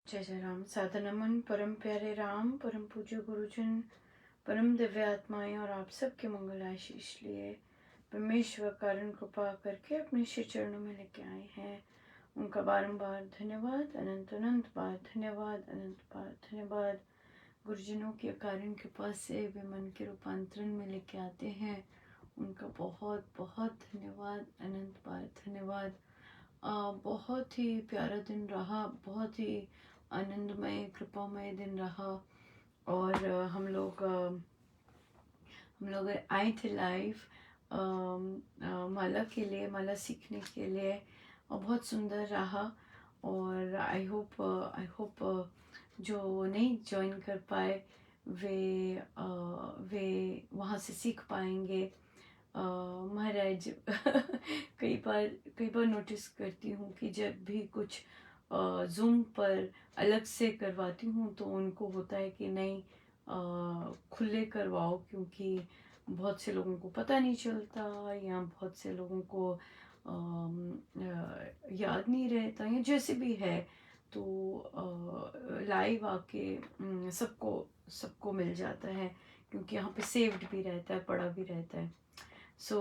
जय जय राम। सादर नमन परम प्यारे राम, परम पूज्य गुरुजन, परम दिव्य आत्माएं और आप सबके मंगल आशीष लिए परमेश्वर कारण कृपा करके अपने श्री चरणों में लेके आए हैं। उनका बारंबार धन्यवाद, अनंत अनंत बार धन्यवाद, अनंत बार धन्यवाद। गुरुजनों के कारण कृपा से वे मन के रूपांतरण में लेके आते हैं, उनका बहुत बहुत धन्यवाद, अनंत बार धन्यवाद। बहुत ही प्यारा दिन रहा, बहुत ही आनंदमय कृपामय दिन रहा। और हम लोग आए थे लाइव माला के लिए, माला सीखने के लिए, और बहुत सुंदर रहा। और आई होप जो नहीं ज्वाइन कर पाए वे वहाँ से सीख पाएंगे। महाराज कई बार नोटिस करती हूँ कि जब भी कुछ जूम पर अलग से करवाती हूँ तो उनको होता है कि नहीं खुले करवाओ, क्योंकि बहुत से लोगों को पता नहीं चलता या बहुत से लोगों को याद नहीं रहता या जैसे भी है। तो लाइव आके सबको मिल जाता है, क्योंकि यहाँ पे सेव्ड भी रहता है, पढ़ा भी रहता है। सो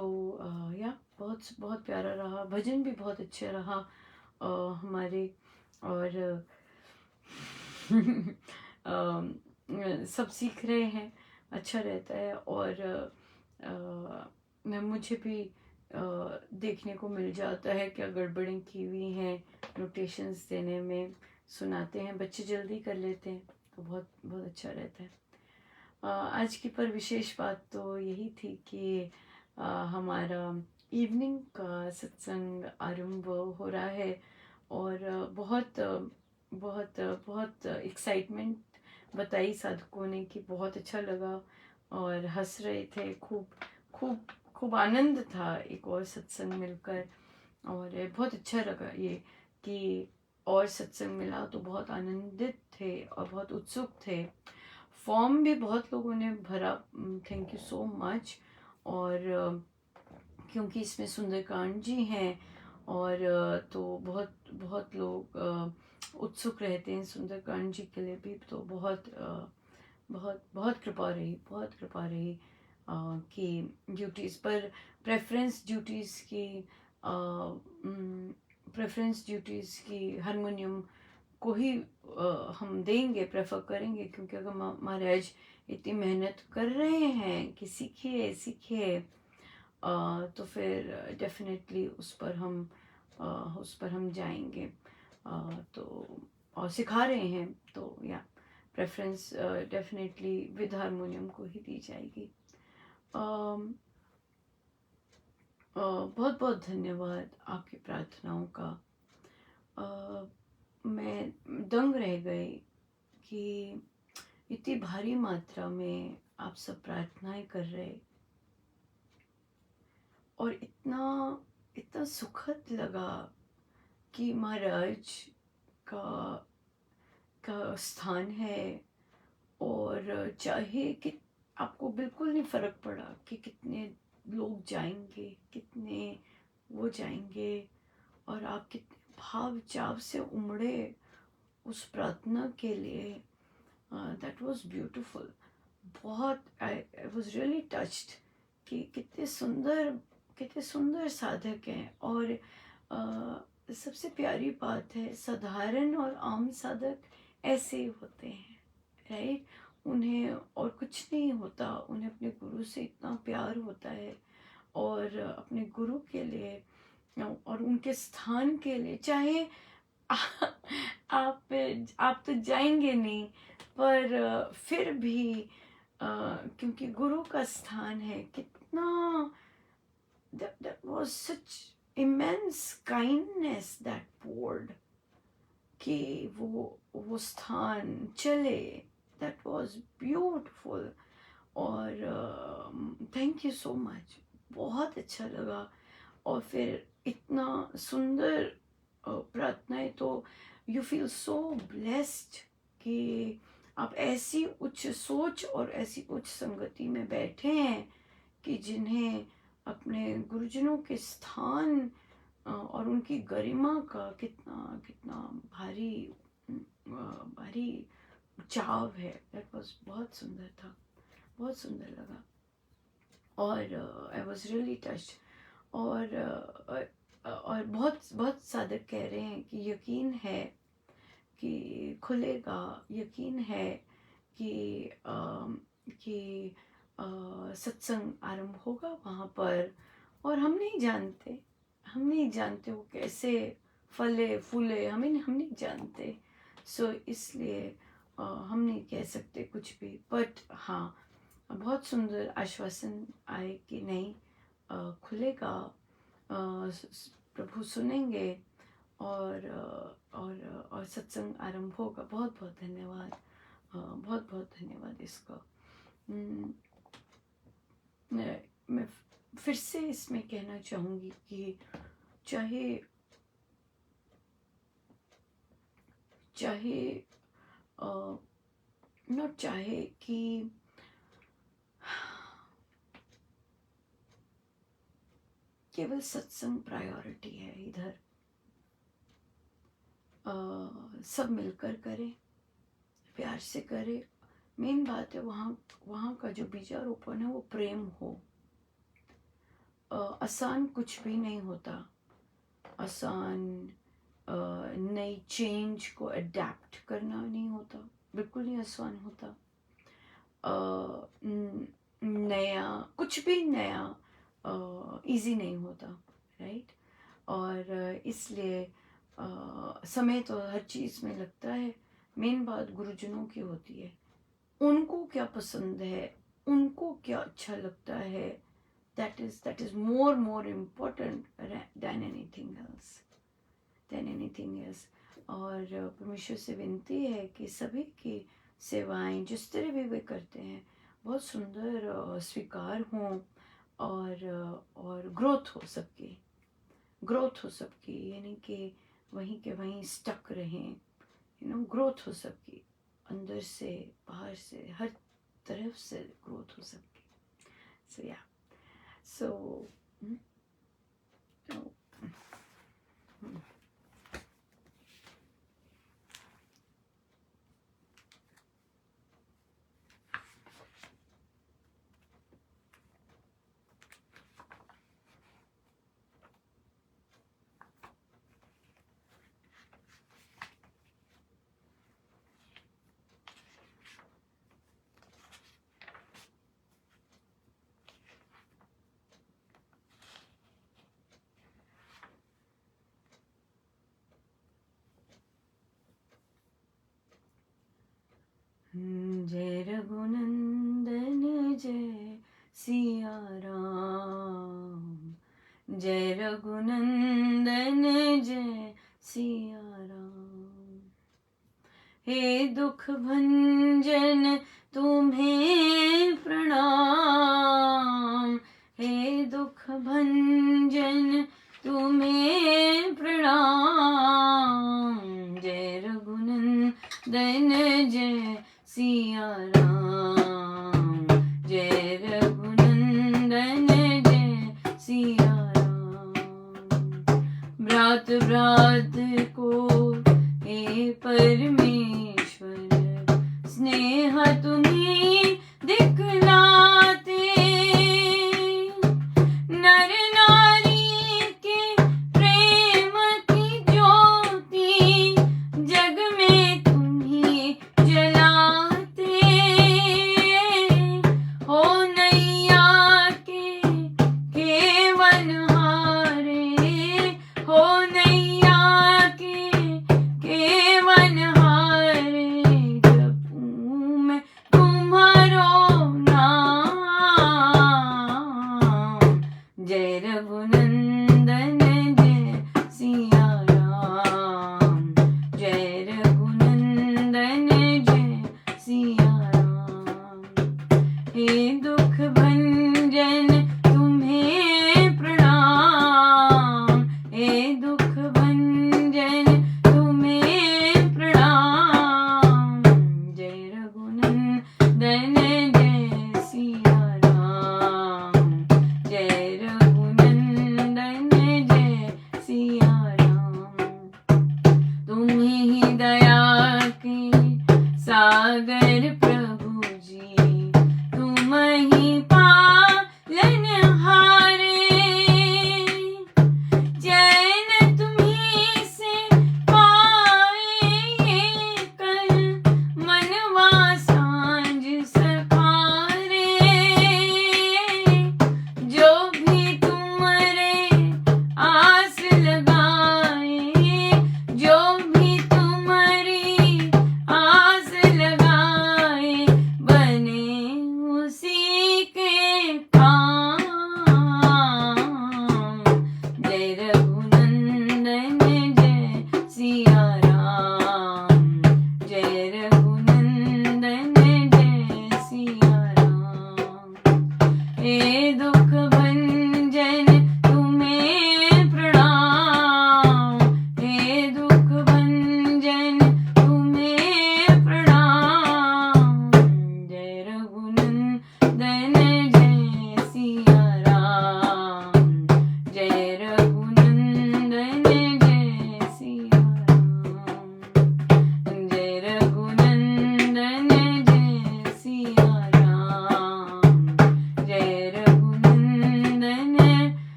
या बहुत बहुत प्यारा रहा, भजन भी बहुत अच्छा रहा हमारे। और सब सीख रहे हैं, अच्छा रहता है। और मुझे भी देखने को मिल जाता है क्या गड़बड़ें की हुई हैं नोटेशंस देने में, सुनाते हैं बच्चे, जल्दी कर लेते हैं, तो बहुत बहुत अच्छा रहता है। आज की पर विशेष बात तो यही थी कि हमारा इवनिंग का सत्संग आरंभ हो रहा है। और बहुत बहुत बहुत एक्साइटमेंट बताई साधकों ने कि बहुत अच्छा लगा और हंस रहे थे, खूब खूब खूब आनंद था एक और सत्संग मिलकर। और बहुत अच्छा लगा ये कि और सत्संग मिला तो बहुत आनंदित थे और बहुत उत्सुक थे। फॉर्म भी बहुत लोगों ने भरा, थैंक यू सो मच। और क्योंकि इसमें सुंदरकांड जी हैं और तो बहुत बहुत लोग उत्सुक रहते हैं सुंदरकांड जी के लिए भी, तो बहुत बहुत बहुत कृपा रही, बहुत कृपा रही कि ड्यूटीज़ पर प्रेफरेंस ड्यूटीज़ की हारमोनियम को ही हम देंगे, प्रेफर करेंगे, क्योंकि अगर महाराज इतनी मेहनत कर रहे हैं कि सीखिए सीखिए, तो फिर डेफिनेटली उस पर हम जाएंगे। तो और सिखा रहे हैं तो या प्रेफरेंस डेफिनेटली विद हारमोनियम को ही दी जाएगी। बहुत बहुत धन्यवाद आपकी प्रार्थनाओं का। मैं दंग रह गई कि इतनी भारी मात्रा में आप सब प्रार्थनाएं कर रहे, और इतना इतना सुखद लगा कि महाराज का का स्थान है। और चाहे कि आपको बिल्कुल नहीं फर्क पड़ा कि कितने लोग जाएंगे, कितने वो जाएंगे, और आप कितने भाव चाव से उमड़े उस प्रार्थना के लिए। That was beautiful. बहुत आई वाज रियली टच्ड कि कितने सुंदर साधक हैं। और सबसे प्यारी बात है, साधारण और आम साधक ऐसे ही होते हैं, राइट। उन्हें और कुछ नहीं होता, उन्हें अपने गुरु से इतना प्यार होता है, और अपने गुरु के लिए और उनके स्थान के लिए, चाहे आप तो जाएंगे नहीं, पर फिर भी क्योंकि गुरु का स्थान है, कितना that was such immense kindness that poured कि वो स्थान चले, that was beautiful। और थैंक यू सो मच, बहुत अच्छा लगा। और फिर इतना सुंदर प्रार्थनाएं, तो यू फील सो ब्लेस्ड कि आप ऐसी उच्च सोच और ऐसी उच्च संगति में बैठे हैं कि जिन्हें अपने गुरुजनों के स्थान और उनकी गरिमा का कितना कितना भारी बड़ी चाव है। दैट वाज बहुत सुंदर था, बहुत सुंदर लगा। और आई वॉज रियली टच्ड। और बहुत बहुत साधक कह रहे हैं कि यकीन है कि खुलेगा, यकीन है कि सत्संग आरंभ होगा वहाँ पर। और हम नहीं जानते, हम नहीं जानते वो कैसे फले फूले, हम नहीं जानते। सो इसलिए हम नहीं कह सकते कुछ भी। बट हाँ, बहुत सुंदर आश्वासन आए कि नहीं, खुलेगा, प्रभु सुनेंगे और सत्संग आरंभ होगा। बहुत बहुत धन्यवाद, बहुत बहुत धन्यवाद इसका। मैं फिर से इसमें कहना चाहूँगी कि चाहे नॉट चाहे कि केवल सत्संग प्रायोरिटी है इधर, सब मिलकर करें, प्यार से करें। मेन बात है वहाँ का जो बीजारोपण है वो प्रेम हो। आसान कुछ भी नहीं होता, आसान नई चेंज को अडेप्ट करना नहीं होता, बिल्कुल नहीं आसान होता। नया कुछ भी नया इजी नहीं होता, राइट। और इसलिए समय तो हर चीज़ में लगता है। मेन बात गुरुजनों की होती है, उनको क्या पसंद है, उनको क्या अच्छा लगता है। that is more important than anything else, और परमेश्वर से विनती है कि सभी की सेवाएं जिस तरह भी वे करते हैं बहुत सुंदर स्वीकार हों, और ग्रोथ हो सबकी, यानी कि वहीं के वहीं स्टक रहें, ग्रोथ हो सबकी, अंदर से बाहर से हर तरफ से ग्रोथ हो सबकी। सो या So, जय रघुनंदन जय सिया राम, जय रघुनंदन जय सिया राम। हे दुख भंजन तुम्हें प्रणाम, हे दुख भंजन तुम्हें प्रणाम। जय रघुनंदन जय सिया राम, जय रघुनंदन जय सिया राम। भ्रात भ्रात को हे परमेश्वर, स्नेह तुम्हें दिखलाते। नर नारी के प्रेम की ज्योति जग में तुम्हें जलाते। हो नैया के केवल हारे, हो नैया के केवल हारे। जपूं मैं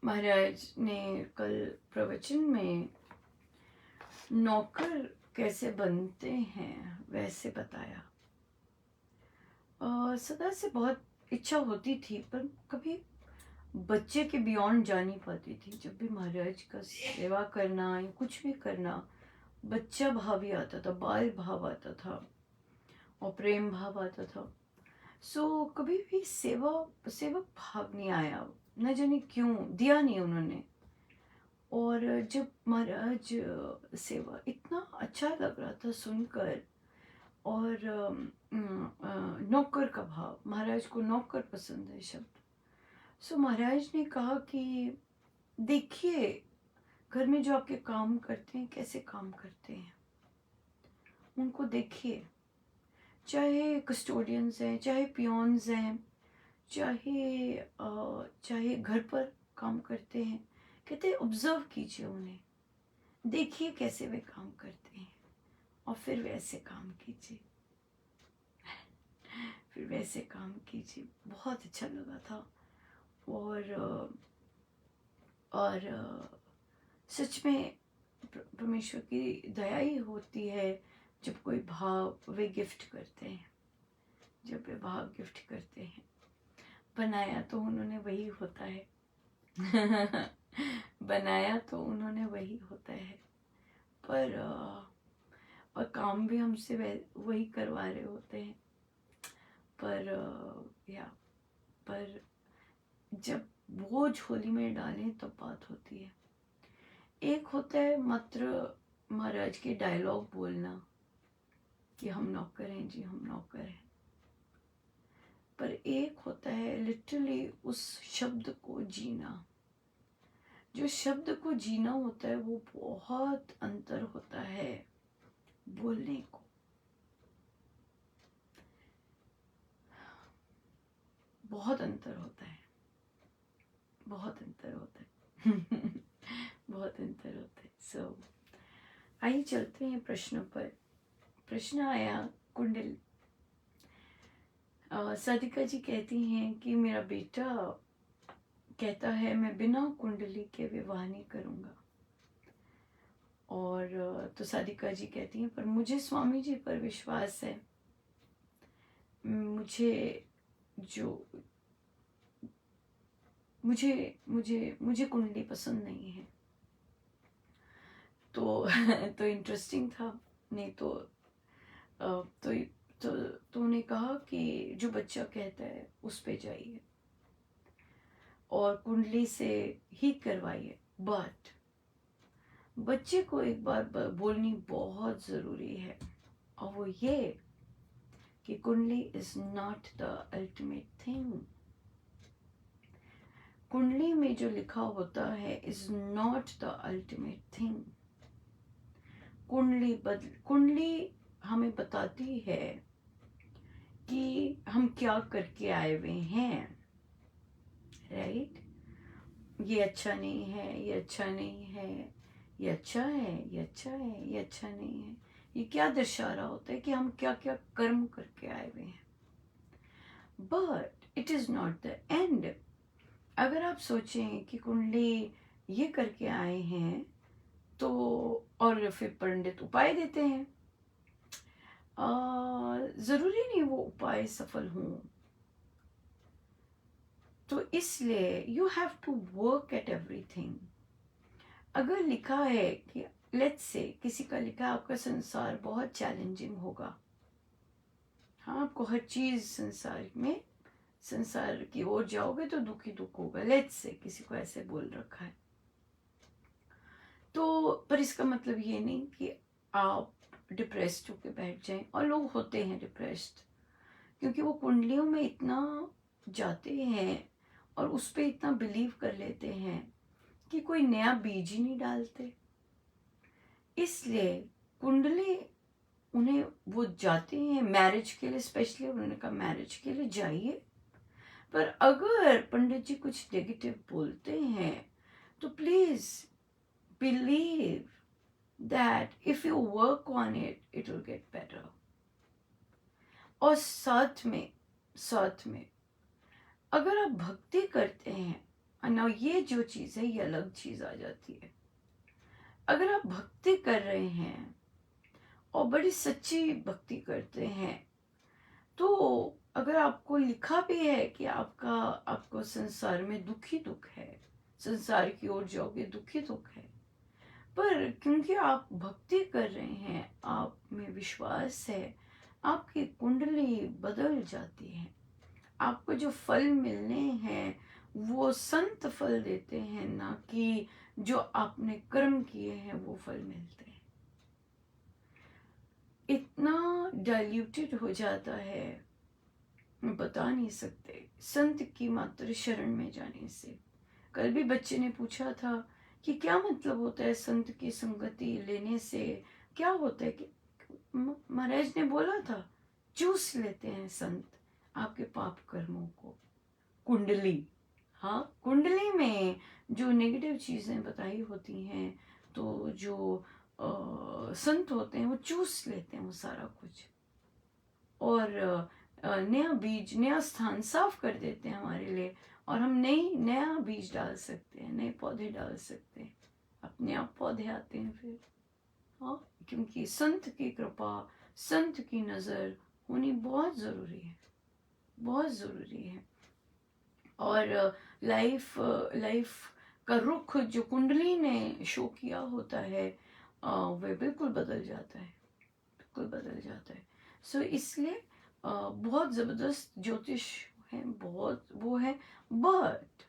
महाराज ने कल प्रवचन में नौकर कैसे बनते हैं वैसे बताया। सदा से बहुत इच्छा होती थी पर कभी बच्चे के बियॉन्ड जा नहीं पाती थी। जब भी महाराज का सेवा करना या कुछ भी करना, बच्चा भाव ही आता था, बाल भाव आता था और प्रेम भाव आता था। सो कभी भी सेवक भाव नहीं आया, न जाने क्यों दिया नहीं उन्होंने। और जब महाराज सेवा इतना अच्छा लग रहा था सुनकर, और नौकर का भाव, महाराज को नौकर पसंद है शब्द। सो महाराज ने कहा कि देखिए घर में जो आपके काम करते हैं कैसे काम करते हैं, उनको देखिए, चाहे कस्टोडियंस हैं, चाहे पियोन्स हैं, चाहे घर पर काम करते हैं, कहते ऑब्जर्व कीजिए उन्हें, देखिए कैसे वे काम करते हैं और फिर वैसे काम कीजिए, फिर वैसे काम कीजिए। बहुत अच्छा लगा था। और सच में परमेश्वर की दया ही होती है जब कोई भाव वे गिफ्ट करते हैं, जब वे भाव गिफ्ट करते हैं। बनाया तो उन्होंने वही होता है बनाया तो उन्होंने वही होता है, पर और काम भी हमसे वही करवा रहे होते हैं। पर जब वो झोली में डालें तब बात होती है। एक होता है मात्र महाराज के डायलॉग बोलना कि हम नौकर हैं जी, हम नौकर हैं, पर एक होता है लिटरली उस शब्द को जीना। जो शब्द को जीना होता है वो बहुत अंतर होता है बोलने को। बहुत अंतर होता है, बहुत अंतर होता है बहुत अंतर होता है। सो आइए चलते हैं प्रश्नों पर। प्रश्न आया कुंडल। साधिका जी कहती हैं कि मेरा बेटा कहता है मैं बिना कुंडली के विवाह नहीं करूँगा। और तो साधिका जी कहती हैं पर मुझे स्वामी जी पर विश्वास है, मुझे कुंडली पसंद नहीं है। तो इंटरेस्टिंग था। नहीं तो उन्हें कहा कि जो बच्चा कहता है उस पे जाइए और कुंडली से ही करवाइए। बट बच्चे को एक बार बोलनी बहुत ज़रूरी है, और वो ये कि कुंडली is not the ultimate thing. कुंडली में जो लिखा होता है is not the ultimate thing. कुंडली हमें बताती है कि हम क्या करके आए हुए हैं, राइट। ये अच्छा नहीं है, ये अच्छा नहीं है, ये अच्छा है, ये अच्छा है, ये अच्छा नहीं है। ये क्या दर्शा रहा होता है कि हम क्या क्या कर्म करके आए हुए हैं। But it is not the end. अगर आप सोचें कि कुंडली ये करके आए हैं तो, और फिर पंडित उपाय देते हैं, जरूरी नहीं वो उपाय सफल हों। तो इसलिए you have to work at everything. अगर लिखा है कि लेट्स से किसी का लिखा है आपका संसार बहुत चैलेंजिंग होगा, हाँ आपको हर चीज संसार की ओर जाओगे तो दुख ही दुख होगा, लेट्स से किसी को ऐसे बोल रखा है, तो पर इसका मतलब ये नहीं कि आप डिप्रेस्ड होके बैठ जाएं। और लोग होते हैं डिप्रेस्ड क्योंकि वो कुंडलियों में इतना जाते हैं और उस पर इतना बिलीव कर लेते हैं कि कोई नया बीज ही नहीं डालते। इसलिए कुंडली उन्हें, वो जाते हैं मैरिज के लिए, स्पेशली उन्होंने कहा मैरिज के लिए जाइए, पर अगर पंडित जी कुछ नेगेटिव बोलते हैं तो please believe that if you work on it will get better। और साथ में अगर आप भक्ति करते हैं ना ये जो चीज़ है ये अलग चीज़ आ जाती है। अगर आप भक्ति कर रहे हैं और बड़ी सच्ची भक्ति करते हैं, तो अगर आपको लिखा भी है कि आपको संसार में दुख ही दुख है, संसार की ओर जाओगे दुख ही दुख है, पर क्योंकि आप भक्ति कर रहे हैं, आप में विश्वास है, आपकी कुंडली बदल जाती है। आपको जो फल मिलने हैं वो संत फल देते हैं, ना कि जो आपने कर्म किए हैं वो फल मिलते हैं। इतना डाइल्यूटेड हो जाता है, मैं बता नहीं सकते, संत की मात्र शरण में जाने से। कल भी बच्चे ने पूछा था कि क्या मतलब होता है संत की संगति लेने से, क्या होता है कि महाराज ने बोला था चूस लेते हैं संत आपके पाप कर्मों को, कुंडली। हाँ, कुंडली में जो नेगेटिव चीज़ें बताई होती हैं, तो जो संत होते हैं वो चूस लेते हैं वो सारा कुछ, और नया बीज, नया स्थान साफ कर देते हैं हमारे लिए, और हम नया बीज डाल सकते हैं, नए पौधे डाल सकते हैं, अपने आप पौधे आते हैं फिर। हाँ, क्योंकि संत की कृपा, संत की नज़र होनी बहुत ज़रूरी है, बहुत ज़रूरी है। और लाइफ का रुख जो कुंडली ने शो किया होता है, वह बिल्कुल बदल जाता है, बिल्कुल बदल जाता है। सो इसलिए बहुत ज़बरदस्त ज्योतिष है, बहुत वो है, बट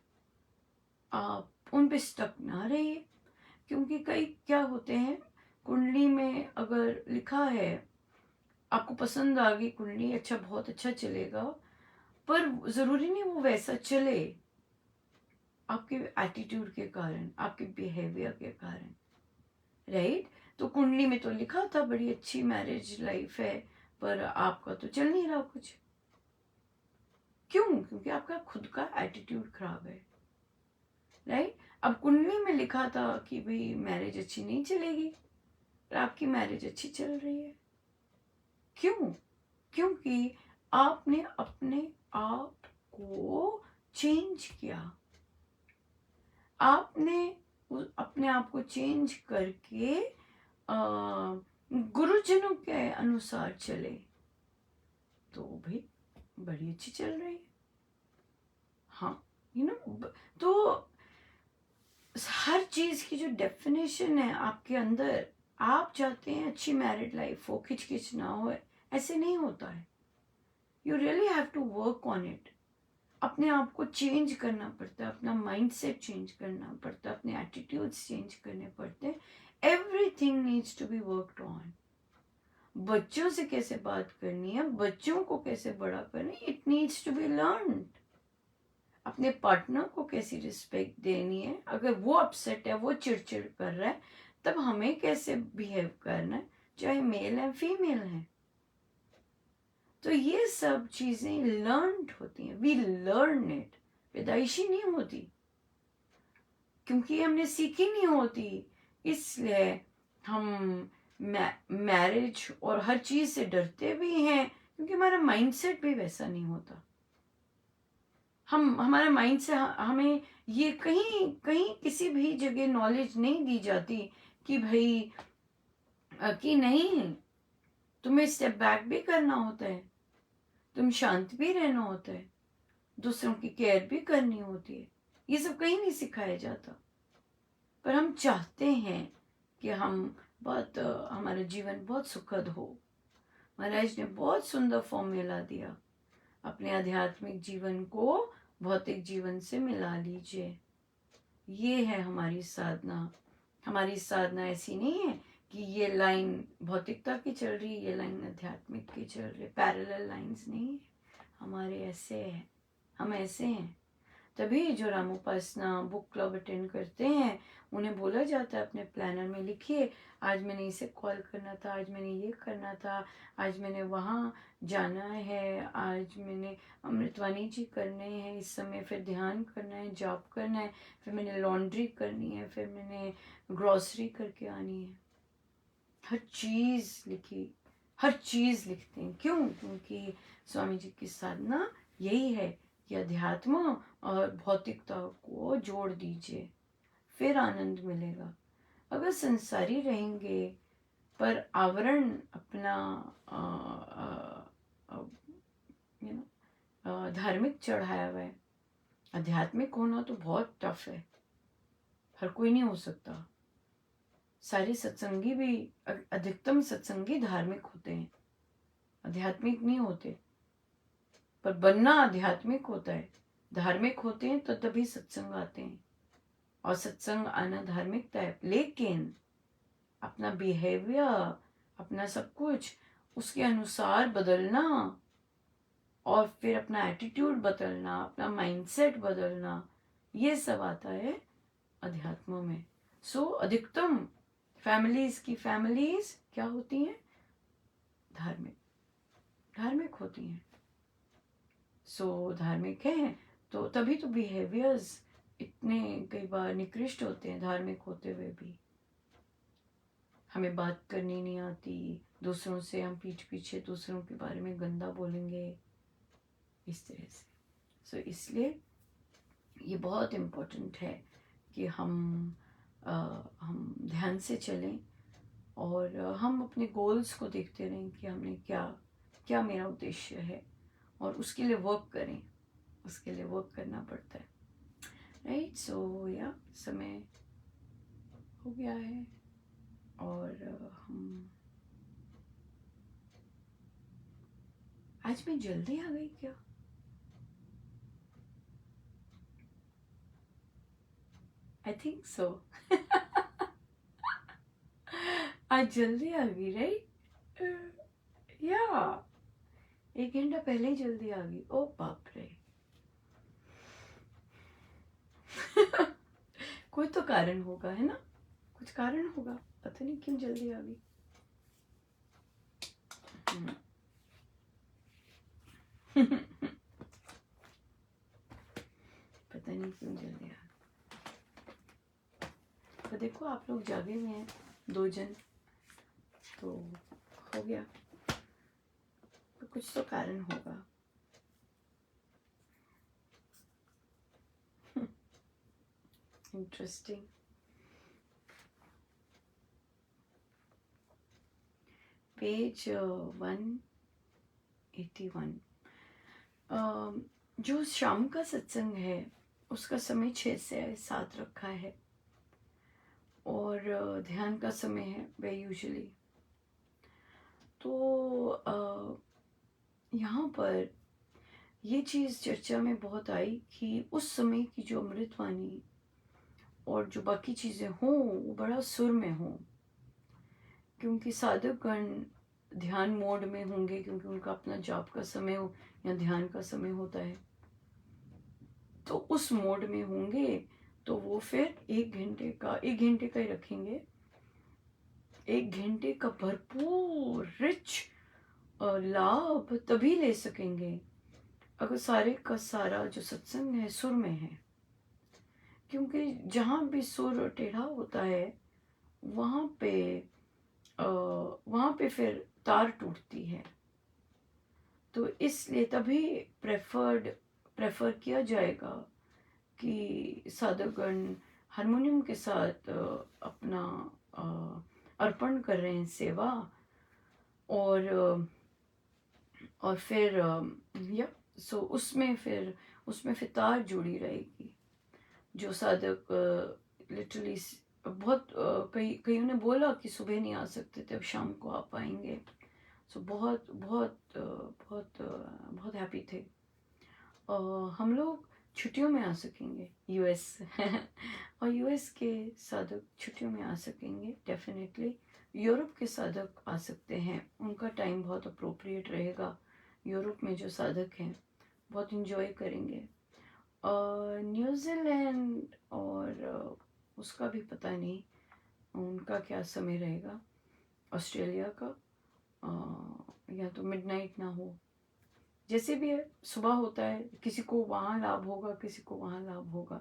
आप उन पे स्टक ना रहिए, क्योंकि कई क्या होते हैं, कुंडली में अगर लिखा है, आपको पसंद आ गई कुंडली, अच्छा बहुत अच्छा चलेगा, पर ज़रूरी नहीं वो वैसा चले, आपके एटीट्यूड के कारण, आपके बिहेवियर के कारण, राइट। तो कुंडली में तो लिखा था बड़ी अच्छी मैरिज लाइफ है, पर आपका तो चल नहीं रहा कुछ। क्यों? क्योंकि आपका खुद का एटीट्यूड खराब है, राइट। अब कुंडली में लिखा था कि भाई मैरिज अच्छी नहीं चलेगी, पर आपकी मैरिज अच्छी चल रही है। क्यों? क्योंकि आपने अपने आप को चेंज किया, आपने अपने आप को चेंज करके गुरुजनों के अनुसार चले, तो भाई बड़ी अच्छी चल रही है। हाँ, तो हर चीज की जो डेफिनेशन है आपके अंदर, आप चाहते हैं अच्छी मैरिड लाइफ हो, खिचखिच ना हो, ऐसे नहीं होता है। You really have to work on it. अपने आप को चेंज करना पड़ता है, अपना माइंडसेट चेंज करना पड़ता है, अपने एटीट्यूड्स चेंज करने पड़ते हैं। Everything needs to be worked on. बच्चों से कैसे बात करनी है, बच्चों को कैसे बड़ा करना है, it needs to be learn. अपने पार्टनर को कैसी रिस्पेक्ट देनी है, अगर वो अपसेट है, वो चिड़चिड़ कर रहा है, तब हमें कैसे बिहेव करना है, चाहे मेल है फीमेल है। तो ये सब चीजें लर्नड होती हैं, वी लर्न इट, पैदाइशी नहीं होती, क्योंकि हमने सीखी नहीं होती। इसलिए हम मैरिज और हर चीज से डरते भी हैं, क्योंकि हमारा माइंडसेट भी वैसा नहीं होता। हमारा माइंड से हमें ये कहीं कहीं किसी भी जगह नॉलेज नहीं दी जाती कि भाई कि नहीं, तुम्हें स्टेप बैक भी करना होता है, तुम शांत भी रहना होता है, दूसरों की केयर भी करनी होती है। ये सब कहीं नहीं सिखाया जाता, पर हम चाहते हैं कि हमारा जीवन बहुत सुखद हो। महाराज ने बहुत सुंदर फॉर्मूला दिया, अपने आध्यात्मिक जीवन को भौतिक जीवन से मिला लीजिए। ये है हमारी साधना। हमारी साधना ऐसी नहीं है कि ये लाइन भौतिकता की चल रही है, ये लाइन आध्यात्मिक की चल रही है, पैरेलल लाइंस नहीं है हमारे, ऐसे है, हम ऐसे हैं। तभी जो रामोपासना बुक क्लब अटेंड करते हैं, उन्हें बोला जाता है अपने प्लानर में लिखिए, आज मैंने इसे कॉल करना था, आज मैंने ये करना था, आज मैंने वहाँ जाना है, आज मैंने अमृतवाणी जी करने हैं इस समय, फिर ध्यान करना है, जाप करना है, फिर मैंने लॉन्ड्री करनी है, फिर मैंने ग्रॉसरी करके आनी है। हर चीज़ लिखी, हर चीज़ लिखते हैं। क्यों? क्योंकि स्वामी जी की साधना यही है कि अध्यात्म और भौतिकता को जोड़ दीजिए, फिर आनंद मिलेगा। अगर संसारी रहेंगे पर आवरण अपना यू नो धार्मिक चढ़ाया हुआ है, आध्यात्मिक होना तो बहुत टफ है, हर कोई नहीं हो सकता। सारे सत्संगी भी, अधिकतम सत्संगी धार्मिक होते हैं, आध्यात्मिक नहीं होते। पर बनना आध्यात्मिक होता है, धार्मिक होते हैं तो तभी सत्संग आते हैं, और सत्संग आना धार्मिकता है। लेकिन अपना बिहेवियर, अपना सब कुछ उसके अनुसार बदलना, और फिर अपना एटीट्यूड बदलना, अपना माइंडसेट बदलना, ये सब आता है अध्यात्म में। सो अधिकतम फैमिलीज क्या होती हैं? धार्मिक होती हैं। सो धार्मिक है तो तभी तो बिहेवियर्स इतने कई बार निकृष्ट होते हैं, धार्मिक होते हुए भी। हमें बात करनी नहीं आती, दूसरों से हम पीठ पीछे दूसरों के बारे में गंदा बोलेंगे, इस तरह से। सो इसलिए ये बहुत इम्पोर्टेंट है कि हम ध्यान से चलें, और हम अपने गोल्स को देखते रहें कि हमने क्या मेरा उद्देश्य है, और उसके लिए वर्क करें, उसके लिए वर्क करना पड़ता है, राइट। सो या समय हो गया है, और हम आज मैं जल्दी आ गई क्या? I think so. आज जल्दी आ गई, राइट? या 1 घंटा पहले ही जल्दी आ गई। ओ बाप रे। कोई तो कारण होगा, है ना? कुछ कारण होगा, पता नहीं क्यों जल्दी आ गई। पता नहीं क्यों जल्दी आ गई। तो देखो आप लोग जागे हुए हैं 2 जन, तो हो गया, तो कुछ तो कारण होगा। इंटरेस्टिंग। पेज 181। जो शाम का सत्संग है उसका समय 6 से 7 रखा है, और ध्यान का समय है वे यूजुअली। तो यहाँ पर ये चीज़ चर्चा में बहुत आई कि उस समय की जो अमृतवाणी और जो बाकी चीज़ें हों वो बड़ा सुर में हों, क्योंकि साधक गण ध्यान मोड में होंगे, क्योंकि उनका अपना जाप का समय हो या ध्यान का समय होता है, तो उस मोड में होंगे। तो वो फिर 1 घंटे का ही रखेंगे। 1 घंटे का भरपूर रिच लाभ तभी ले सकेंगे अगर सारे का सारा जो सत्संग है सुर में है, क्योंकि जहाँ भी सुर टेढ़ा होता है वहाँ पे फिर तार टूटती है। तो इसलिए तभी प्रेफर किया जाएगा कि साधकगण हारमोनियम के साथ अपना अर्पण कर रहे हैं सेवा, और फिर या सो उसमें फिर तार जुड़ी रहेगी। जो साधक लिटरली बहुत कईयों ने बोला कि सुबह नहीं आ सकते थे, अब शाम को आ पाएंगे। सो बहुत बहुत बहुत बहुत हैप्पी थे। हम लोग छुट्टियों में आ सकेंगे यूएस और यूएस के साधक छुट्टियों में आ सकेंगे डेफिनेटली। यूरोप के साधक आ सकते हैं, उनका टाइम बहुत अप्रोप्रिएट रहेगा। यूरोप में जो साधक हैं बहुत इन्जॉय करेंगे। न्यूजीलैंड और उसका भी पता नहीं उनका क्या समय रहेगा। ऑस्ट्रेलिया का या तो मिडनाइट ना हो, जैसे भी है, सुबह होता है, किसी को वहाँ लाभ होगा, किसी को वहाँ लाभ होगा।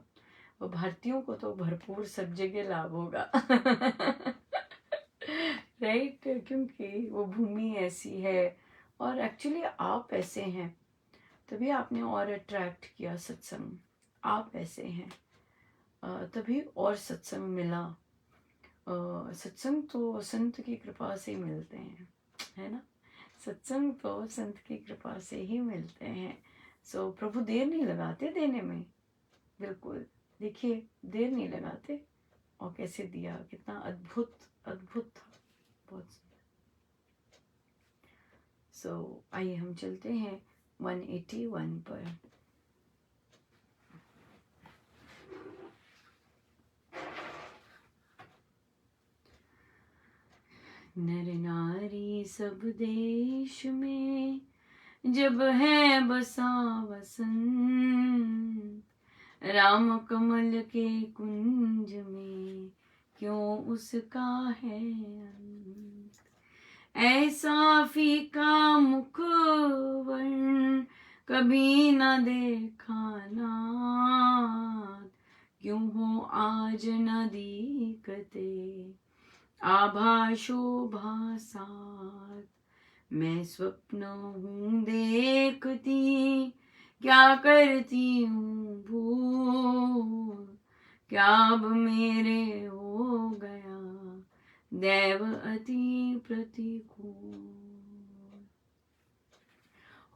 और भारतीयों को तो भरपूर सब जगह लाभ होगा राइट, क्योंकि वो भूमि ऐसी है और एक्चुअली आप ऐसे हैं। तभी आपने और अट्रैक्ट किया सत्संग, आप ऐसे हैं, तभी और सत्संग मिला। सत्संग तो संत की कृपा से ही मिलते हैं, है ना। सत्संग तो संत की कृपा से ही मिलते हैं। सो प्रभु देर नहीं लगाते देने में, बिल्कुल। देखिए देर नहीं लगाते, और कैसे दिया, कितना अद्भुत अद्भुत था, बहुत सुंदर। सो आइए हम चलते हैं 181 पर। नर नारी सब देश में जब है बसा वसन, राम कमल के कुंज में क्यों उसका है अंत। ऐसा फीका मुख वर्ण कभी न देखा नाथ, क्यों हो आज न दिखते आभा शोभा साथ। मैं स्वप्न हूँ देखती, क्या करती हूँ भूल, क्या अब मेरे हो गया दैव अति प्रतिकूल।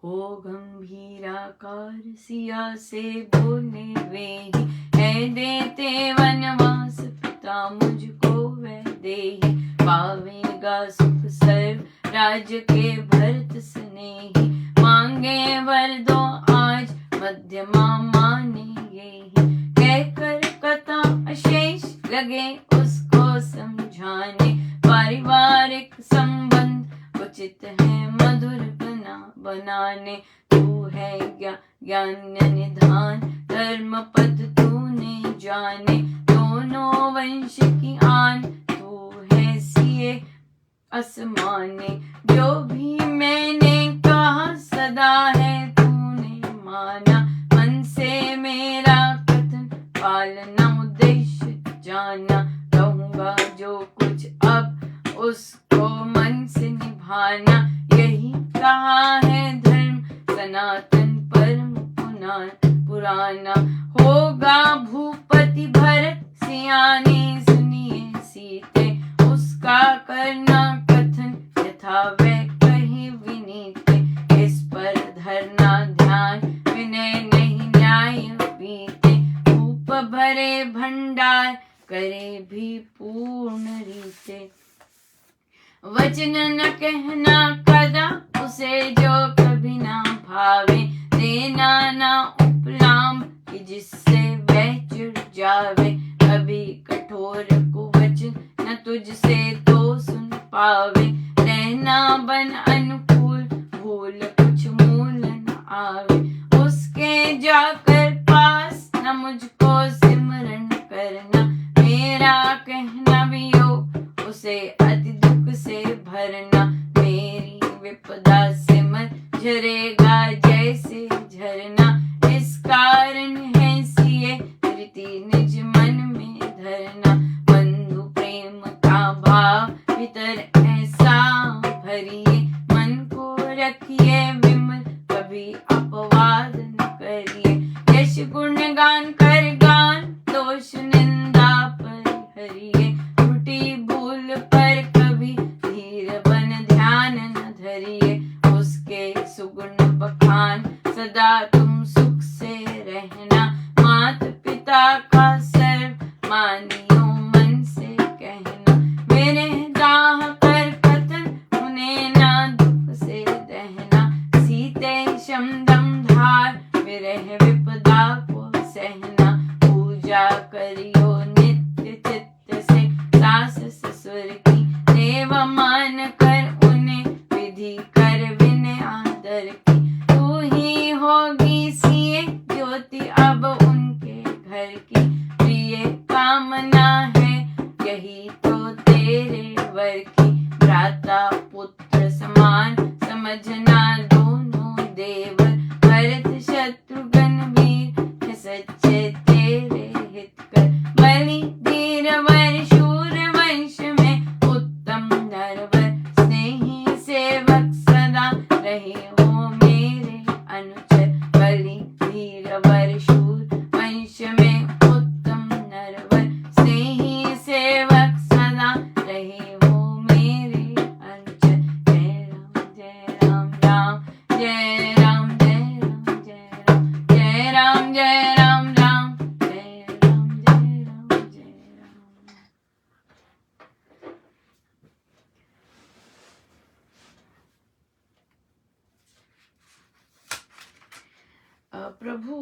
हो गंभीराकार सिया से बोले वे ही, है देते वनवास पिता मुझको वह देहि, पावेगा सुख सर्व राज्य के भरत स्नेही। मांगे वर दो आज मध्यमा माने यही, कहकर कथा अशेष लगे उसको समझाने। पारिवारिक संबंध उचित है मधुर बनाने, तू है ज्ञान निधान धर्म पद तूने जाने। दोनों वंश की आन तू है सिए असमाने, जो भी मैंने कहा सदा है तूने माना। मन से मेरा कथन पालना उद्देश्य जाना, रहूंगा जो कुछ अब उसको मन से निभाना। यही कहा है धर्म सनातन परम पुराना, होगा भूपति भरत सियाने सुनिए सीते। उसका करना कथन यथा वह कहे विनीते, इस पर धरना ध्यान विनय नहीं न्याय बीते। भूप भरे भंडार करे भी पूर्ण रीते, वचन न कहना कदा उसे जो कभी ना भावे। देना ना उपलाम कि जिससे वह चिढ़ जावे, कभी कठोर कुवचन न तुझसे तो सुन पावे। रहना बन अनुकूल भूल कुछ मूल न आवे, उसके जाकर पास न मुझको सिमरन करना। मेरा कहना वियोग उसे अति दुख से भरना, मेरी विपदा से मत झरेगा जैसे झरना। इस कारण है सिए धृति निज मन में धरना, बंधु प्रेम का भाव भीतर ऐसा भरिए। मन को रखिए विमल कभी अपवाद न करिए, यश गुण गान कर गान दोष निंदा परिहरिए। त्रुटि भूल पर कभी धीर बन ध्यान न धरिए, उसके सुगुण बखान सदा तुम सुख से रहना। मात पिता का सर्व मानियो मन से कहना, मेरे दाह कर कथन उन्हें ना दुख से दहना। सीते शम दम धार विरह विपदा को सहना, पूजा करियो नित्य चित्त से सास ससुर की। देव मान कर उन्हें विधि कर विनय आदर की, तू ही होगी सिए ज्योति अब उनके घर की। प्रिय कामना है यही तो तेरे वर की, भ्राता पुत्र समान समझना दोनों देवर। भरत शत्रुघ्न वीर है सच्चे तेरे हित कर, बलि धीर वर शूर वंश में उत्तम नरवर। स्नेही सेवक सदा रहे हो मेरे अनुचर, जय राम जय राम जय राम जय राम जय राम राम जय राम जय राम जय राम। प्रभु,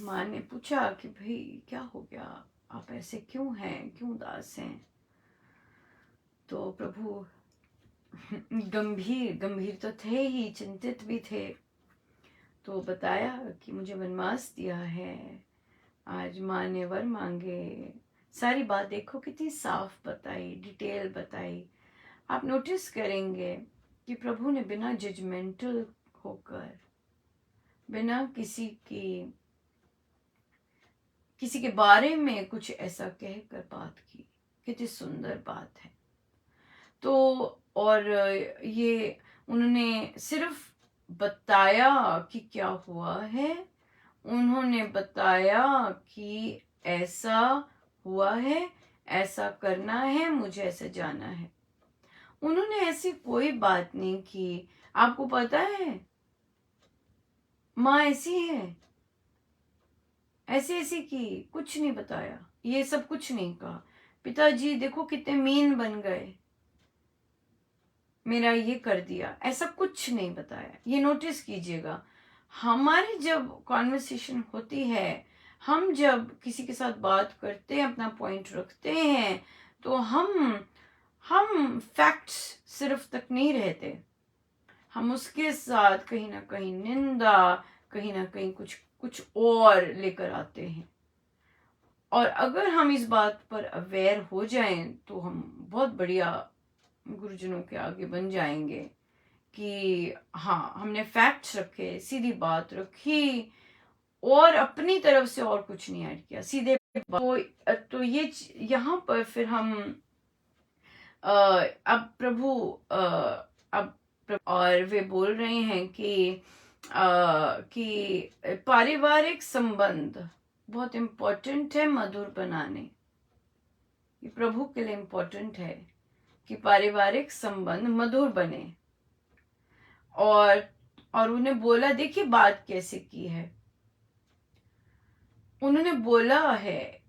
माँ ने पूछा कि भाई क्या हो गया, आप ऐसे क्यों हैं, क्यों उदास हैं? तो प्रभु गंभीर तो थे ही, चिंतित भी थे। तो बताया कि मुझे वनवास दिया है, आज माँ ने वर मांगे, सारी बात देखो कितनी साफ बताई, डिटेल बताई। आप नोटिस करेंगे कि प्रभु ने बिना जजमेंटल होकर, बिना किसी के बारे में कुछ ऐसा कहकर बात की। कितनी सुंदर बात है। तो और ये उन्होंने सिर्फ बताया कि क्या हुआ है, उन्होंने बताया कि ऐसा हुआ है, ऐसा करना है, मुझे ऐसे जाना है। उन्होंने ऐसी कोई बात नहीं की, आपको पता है माँ ऐसी है, ऐसी की, कुछ नहीं बताया, ये सब कुछ नहीं कहा। पिताजी देखो कितने मीन बन गए, मेरा ये कर दिया, ऐसा कुछ नहीं बताया। ये नोटिस कीजिएगा, हमारी जब कॉन्वर्सेशन होती है, हम जब किसी के साथ बात करते हैं, अपना पॉइंट रखते हैं, तो हम फैक्ट्स सिर्फ तक नहीं रहते, हम उसके साथ कहीं ना कहीं निंदा, कहीं ना कहीं कुछ और लेकर आते हैं। और अगर हम इस बात पर अवेयर हो जाएं तो हम बहुत बढ़िया गुरुजनों के आगे बन जाएंगे कि हाँ, हमने फैक्ट्स रखे, सीधी बात रखी और अपनी तरफ से और कुछ नहीं ऐड किया, सीधे। तो ये यहाँ पर फिर हम अब प्रभु और वे बोल रहे हैं कि पारिवारिक संबंध बहुत इम्पोर्टेंट है मधुर बनाने। ये प्रभु के लिए इम्पोर्टेंट है कि पारिवारिक संबंध मधुर बने। और उन्हें बोला, देखिए बात कैसे की है, उन्होंने बोला है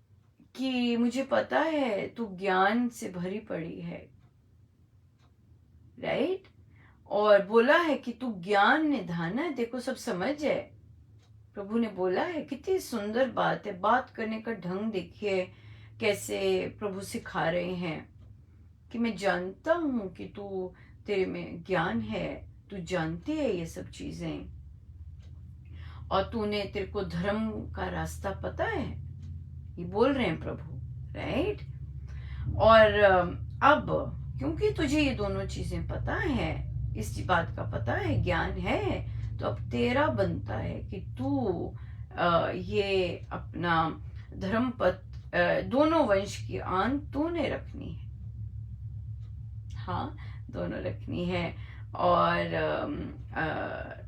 कि मुझे पता है तू ज्ञान से भरी पड़ी है, राइट? और बोला है कि तू ज्ञान निधाना है, देखो सब समझ है, प्रभु ने बोला है। कितनी सुंदर बात है, बात करने का ढंग देखिए कैसे प्रभु सिखा रहे हैं कि मैं जानता हूं कि तेरे में ज्ञान है, तू जानती है ये सब चीजें, और तेरे को धर्म का रास्ता पता है, ये बोल रहे हैं प्रभु, राइट? और अब क्योंकि तुझे ये दोनों चीजें पता है, इस बात का पता है, ज्ञान है, तो अब तेरा बनता है कि तू ये अपना धर्म पथ, दोनों वंश की आन तूने रखनी है, हाँ दोनों रखनी है। और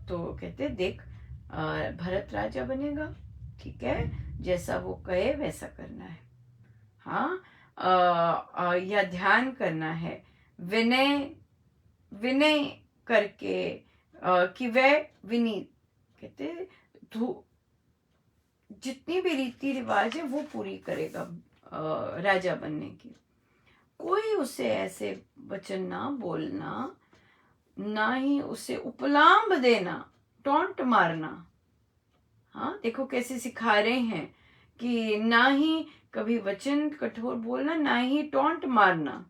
तो कहते देख, भरत राजा बनेगा, ठीक है, जैसा वो कहे वैसा करना है, हाँ, या ध्यान करना है, विनय करके, कि वह विनीत, कहते तू जितनी भी रीति रिवाज है वो पूरी करेगा राजा बनने की। कोई उसे ऐसे वचन ना बोलना, ना ही उसे उपलांभ देना, टॉन्ट मारना। हाँ देखो कैसे सिखा रहे हैं कि ना ही कभी वचन कठोर बोलना, ना ही टॉन्ट मारना,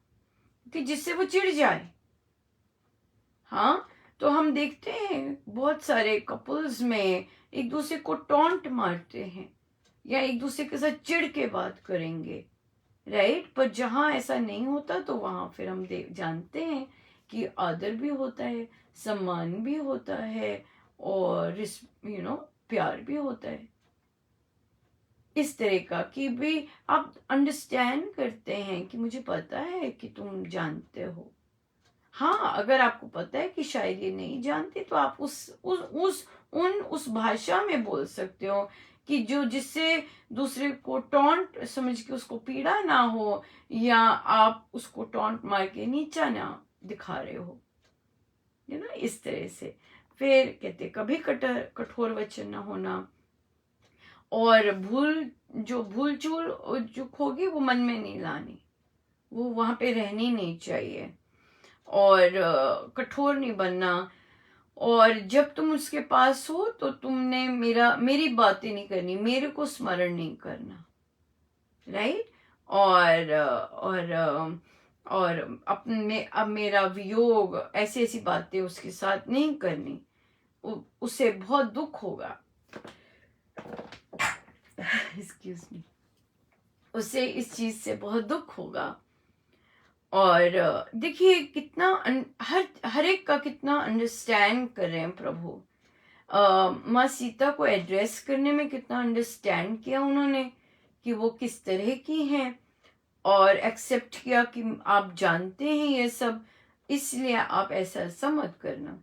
कि जिससे वो चिढ़ जाए। हाँ, तो हम देखते हैं बहुत सारे कपल्स में एक दूसरे को टॉन्ट मारते हैं या एक दूसरे के साथ चिढ़ के बात करेंगे, राइट? पर जहां ऐसा नहीं होता तो वहां फिर हम जानते हैं कि आदर भी होता है, सम्मान भी होता है, और प्यार भी होता है। इस तरह का कि भी आप अंडरस्टैंड करते हैं कि मुझे पता है कि तुम जानते हो। हाँ, अगर आपको पता है कि शायद ये नहीं जानते तो आप उस भाषा में बोल सकते हो कि जिससे दूसरे को टॉन्ट समझ के उसको पीड़ा ना हो, या आप उसको टॉन्ट मार के नीचा ना दिखा रहे हो। इस तरह से। फिर कहते कभी कठोर वचन न होना, और भूल चूक होगी वो मन में नहीं लानी, वो वहां पे रहनी नहीं चाहिए, और कठोर नहीं बनना। और जब तुम उसके पास हो तो तुमने मेरी बातें नहीं करनी, मेरे को स्मरण नहीं करना, राइट। और अब मेरा वियोग, ऐसी ऐसी बातें उसके साथ नहीं करनी, उससे बहुत दुख होगा। एक्सक्यूज मी, उससे इस चीज से बहुत दुख होगा। और देखिए कितना हर एक का कितना अंडरस्टैंड कर रहे हैं प्रभु। माँ सीता को एड्रेस करने में कितना अंडरस्टैंड किया उन्होंने कि वो किस तरह की हैं, और एक्सेप्ट किया कि आप जानते हैं ये सब, इसलिए आप ऐसा मत करना।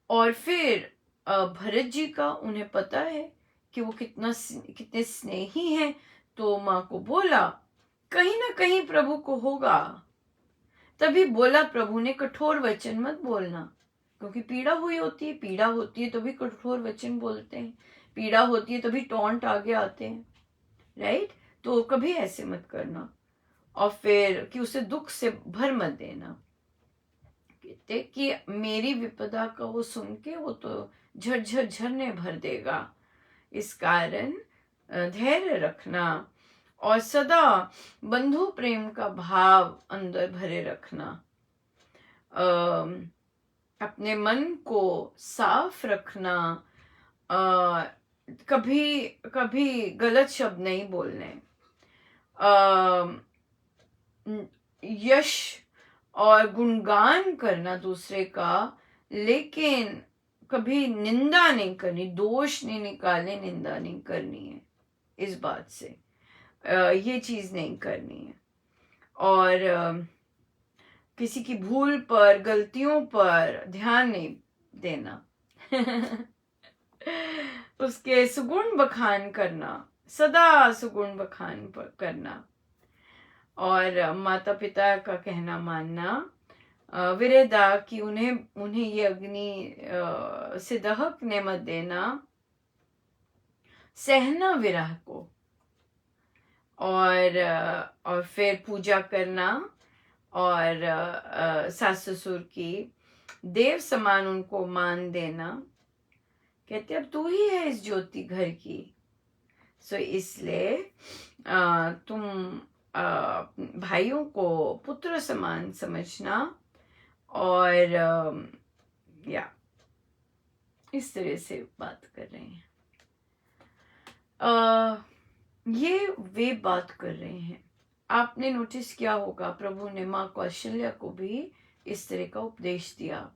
और फिर भरत जी का उन्हें पता है कि वो कितने स्नेही हैं, तो माँ को बोला कहीं ना कहीं प्रभु को होगा, तभी बोला प्रभु ने कठोर वचन मत बोलना, क्योंकि पीड़ा होती है तो भी कठोर वचन बोलते हैं, पीड़ा होती है तो भी टॉन्ट आगे आते हैं, राइट। तो कभी ऐसे मत करना, और फिर कि उसे दुख से भर मत देना। कहते कि मेरी विपदा का वो सुन के वो तो झरझर झरने भर देगा, इस कारण धैर्य रखना, और सदा बंधु प्रेम का भाव अंदर भरे रखना, अपने मन को साफ रखना, कभी कभी गलत शब्द नहीं बोलने, यश और गुणगान करना दूसरे का, लेकिन कभी निंदा नहीं करनी, दोष नहीं निकालने, निंदा नहीं करनी है इस बात से, ये चीज नहीं करनी है। और किसी की भूल पर, गलतियों पर ध्यान नहीं देना। उसके सुगुण बखान करना, सदा सुगुण बखान करना, और माता पिता का कहना मानना, विरहदा कि उन्हें ये अग्नि से दहकने मत देना, सहना विरह को, और फिर पूजा करना, और सास ससुर की देव समान उनको मान देना। कहते अब तू ही है इस ज्योति घर की, सो इसलिए तुम भाइयों को पुत्र समान समझना, और या इस तरह से बात कर रहे हैं। ये वे बात कर रहे हैं। आपने नोटिस किया होगा प्रभु ने माँ कौशल्या को भी इस तरह का उपदेश दिया,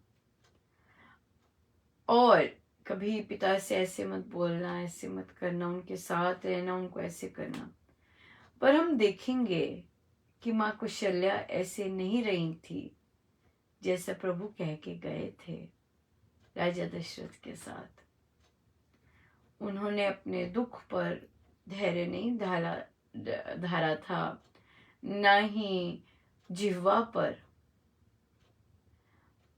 और कभी पिता से ऐसे मत बोलना, ऐसे मत करना, उनके साथ रहना, उनको ऐसे करना। पर हम देखेंगे कि माँ कौशल्या ऐसे नहीं रही थी जैसे प्रभु कह के गए थे राजा दशरथ के साथ। उन्होंने अपने दुख पर धैर्य नहीं धारा था, ना ही जिह्वा पर।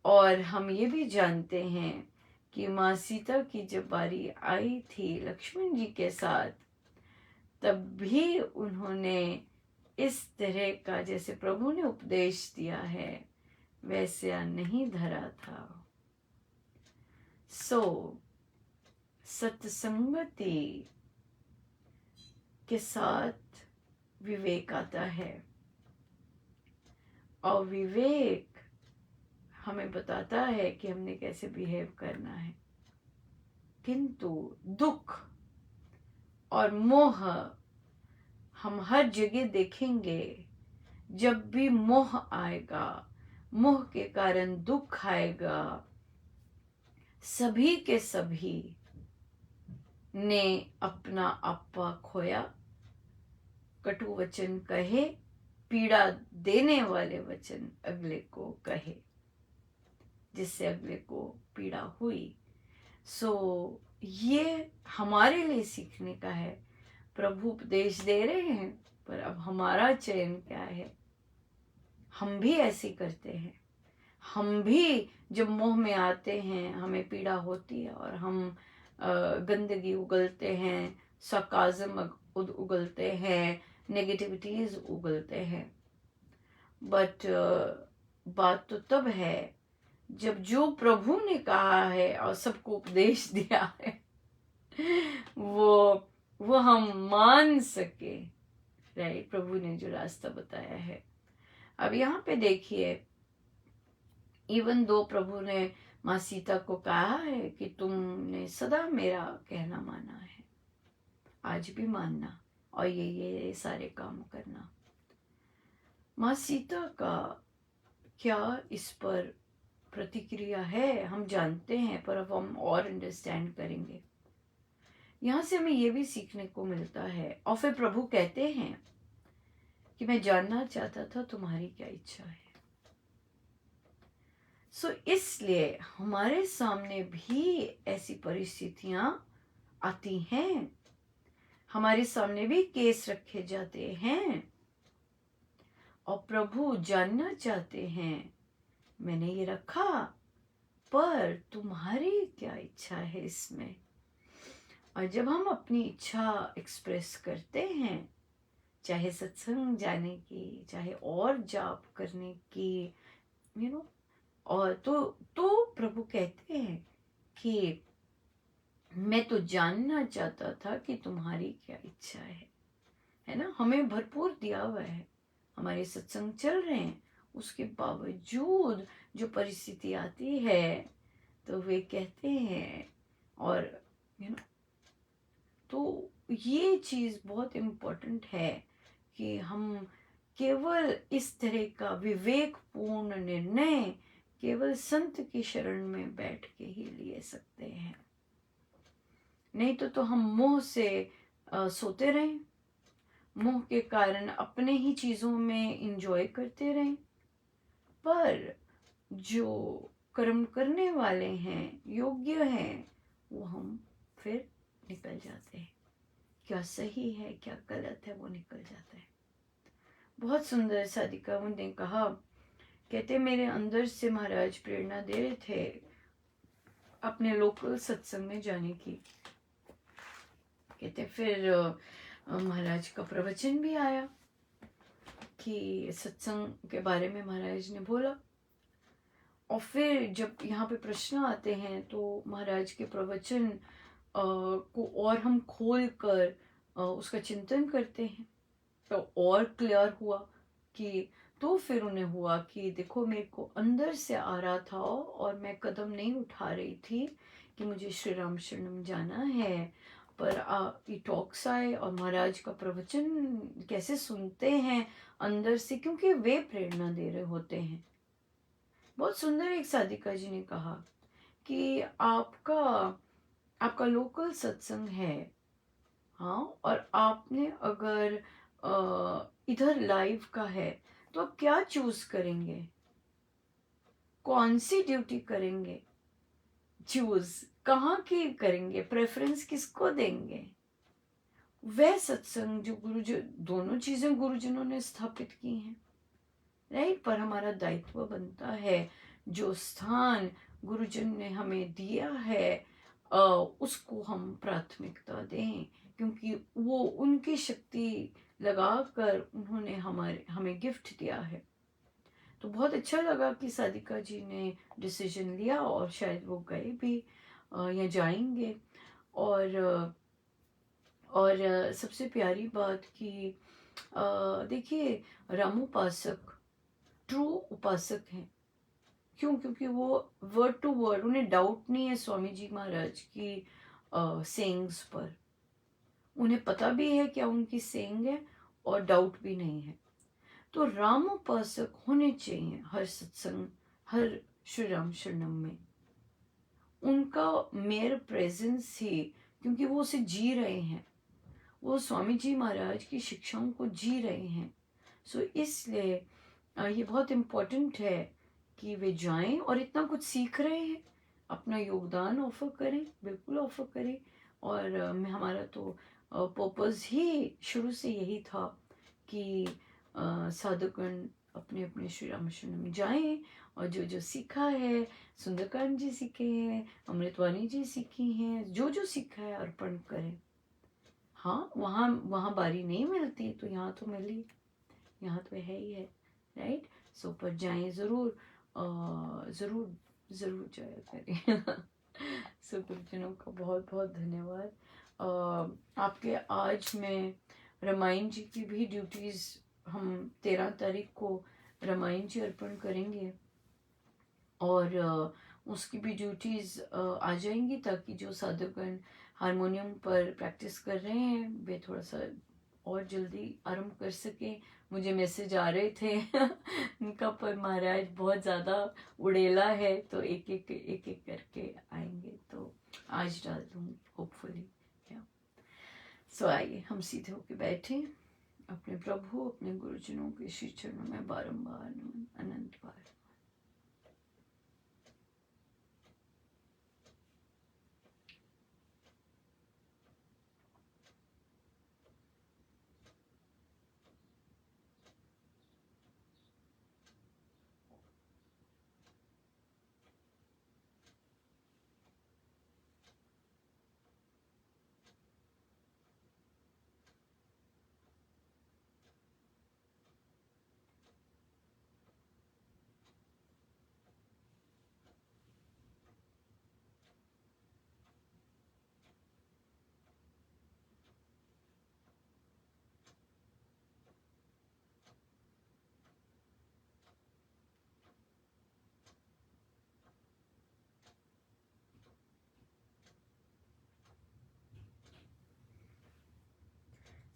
और हम ये भी जानते हैं कि माँ सीता की जब बारी आई थी लक्ष्मण जी के साथ, तब भी उन्होंने इस तरह का जैसे प्रभु ने उपदेश दिया है वैसे नहीं धरा था। सत्संगति के साथ विवेक आता है, और विवेक हमें बताता है कि हमने कैसे बिहेव करना है। किंतु दुख और मोह हम हर जगह देखेंगे। जब भी मोह आएगा, मोह के कारण दुख आएगा, सभी के सभी ने अपना आपा खोया, कटु वचन कहे, पीड़ा देने वाले वचन अगले को कहे, जिससे अगले को पीड़ा हुई। ये हमारे लिए सीखने का है। प्रभु उपदेश दे रहे हैं, पर अब हमारा चयन क्या है। हम भी ऐसे करते हैं, हम भी जब मोह में आते हैं, हमें पीड़ा होती है और हम गंदगी उगलते हैं, sarcasm उगलते हैं, नेगेटिविटीज उगलते हैं। बट बात तो तब है जब जो प्रभु ने कहा है और सबको उपदेश दिया है वो हम मान सके, राइट। प्रभु ने जो रास्ता बताया है। अब यहाँ पे देखिए, इवन दो प्रभु ने माँ सीता को कहा है कि तुमने सदा मेरा कहना माना है, आज भी मानना और ये सारे काम करना। माँ सीता का क्या इस पर प्रतिक्रिया है हम जानते हैं, पर अब हम और अंडरस्टैंड करेंगे। यहाँ से हमें ये भी सीखने को मिलता है। और फिर प्रभु कहते हैं कि मैं जानना चाहता था तुम्हारी क्या इच्छा है। इसलिए हमारे सामने भी ऐसी परिस्थितियां आती हैं, हमारे सामने भी केस रखे जाते हैं और प्रभु जानना चाहते हैं मैंने ये रखा, पर तुम्हारी क्या इच्छा है इसमें। और जब हम अपनी इच्छा एक्सप्रेस करते हैं, चाहे सत्संग जाने की, चाहे और जाप करने की, और तो प्रभु कहते हैं कि मैं तो जानना चाहता था कि तुम्हारी क्या इच्छा है ना। हमें भरपूर दिया हुआ है, हमारे सत्संग चल रहे हैं, उसके बावजूद जो परिस्थिति आती है तो वे कहते हैं, और तो ये चीज बहुत इम्पोर्टेंट है कि हम केवल इस तरह का विवेकपूर्ण निर्णय केवल संत की शरण में बैठ के ही ले सकते हैं। नहीं तो हम मोह से सोते रहें, मोह के कारण अपने ही चीजों में इंजॉय करते रहें, पर जो कर्म करने वाले हैं, योग्य हैं, वो हम फिर निकल जाते हैं। क्या सही है क्या गलत है वो निकल जाता है। बहुत सुंदर साधिका ने कहा, कहते मेरे अंदर से महाराज प्रेरणा दे रहे थे अपने लोकल सत्संग में जाने की। कहते फिर महाराज का प्रवचन भी आया कि सत्संग के बारे में महाराज ने बोला, और फिर जब यहाँ पे प्रश्न आते हैं तो महाराज के प्रवचन को और हम खोल कर उसका चिंतन करते हैं तो और क्लियर हुआ कि, तो फिर उन्हें हुआ कि देखो मेरे को अंदर से आ रहा था और मैं कदम नहीं उठा रही थी कि मुझे श्री राम शरणम जाना है, पर ये टॉक्स आए और महाराज का प्रवचन कैसे सुनते हैं अंदर से, क्योंकि वे प्रेरणा दे रहे होते हैं। बहुत सुंदर एक साधिका जी ने कहा कि आपका लोकल सत्संग है, हाँ, और आपने अगर इधर लाइव का है तो आप क्या चूज करेंगे, कौन सी ड्यूटी करेंगे, चूज कहाँ की करेंगे, प्रेफरेंस किसको देंगे। वह सत्संग जो गुरुजन, दोनों चीजें गुरुजनों ने स्थापित की हैं, राइट, पर हमारा दायित्व बनता है जो स्थान गुरुजन ने हमें दिया है उसको हम प्राथमिकता दें, क्योंकि वो उनकी शक्ति लगाकर उन्होंने हमें गिफ्ट दिया है। तो बहुत अच्छा लगा कि साधिका जी ने डिसीजन लिया और शायद वो गए भी या जाएंगे। और सबसे प्यारी बात कि देखिए रामोपासक ट्रू उपासक हैं। क्यों? क्योंकि वो वर्ड टू वर्ड, उन्हें डाउट नहीं है स्वामी जी महाराज की सेइंग्स पर, उन्हें पता भी है क्या उनकी सेइंग है और डाउट भी नहीं है। तो राम उपासक होने चाहिए हर सत्संग, हर श्री राम शरणम में। उनका मेयर प्रेजेंस ही, क्योंकि वो उसे जी रहे हैं, वो स्वामी जी महाराज की शिक्षाओं को जी रहे हैं। इसलिए ये बहुत इम्पोर्टेंट है कि वे जाएं और इतना कुछ सीख रहे हैं, अपना योगदान ऑफर करें, बिल्कुल ऑफर करें। और हमारा तो पर्पस ही शुरू से यही था कि साधुगण अपने अपने श्री रामाश्रम में जाएं और जो जो सीखा है, सुंदरकांड जी सीखे हैं, अमृतवाणी जी सीखी हैं, जो जो सीखा है अर्पण करें। हाँ, वहाँ वहाँ बारी नहीं मिलती तो यहाँ तो मिली, यहाँ तो है ही है, राइट। सो पर जाएं ज़रूर, ज़रूर ज़रूर जाया करें। सो गुरुजनों का बहुत बहुत धन्यवाद। आपके आज मैं रामायण जी की भी ड्यूटीज़, हम 13 तारीख को रामायण जी अर्पण करेंगे और उसकी भी ड्यूटीज़ आ जाएंगी, ताकि जो साधकगण हारमोनियम पर प्रैक्टिस कर रहे हैं वे थोड़ा सा और जल्दी आरंभ कर सके। मुझे मैसेज आ रहे थे उनका, पर महाराज बहुत ज़्यादा उड़ेला है तो एक एक करके आएंगे, तो आज डाल दूँगी होपफुली। या सो आइए हम सीधे होके बैठे, अपने प्रभु अपने गुरुजनों के श्री चरणों में बारंबार नमन, अनंत बार।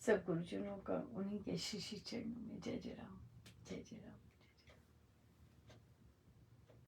सब गुरुजनों का उन्हीं के श्री श्री चरणों में जय जय राम, जय जय राम।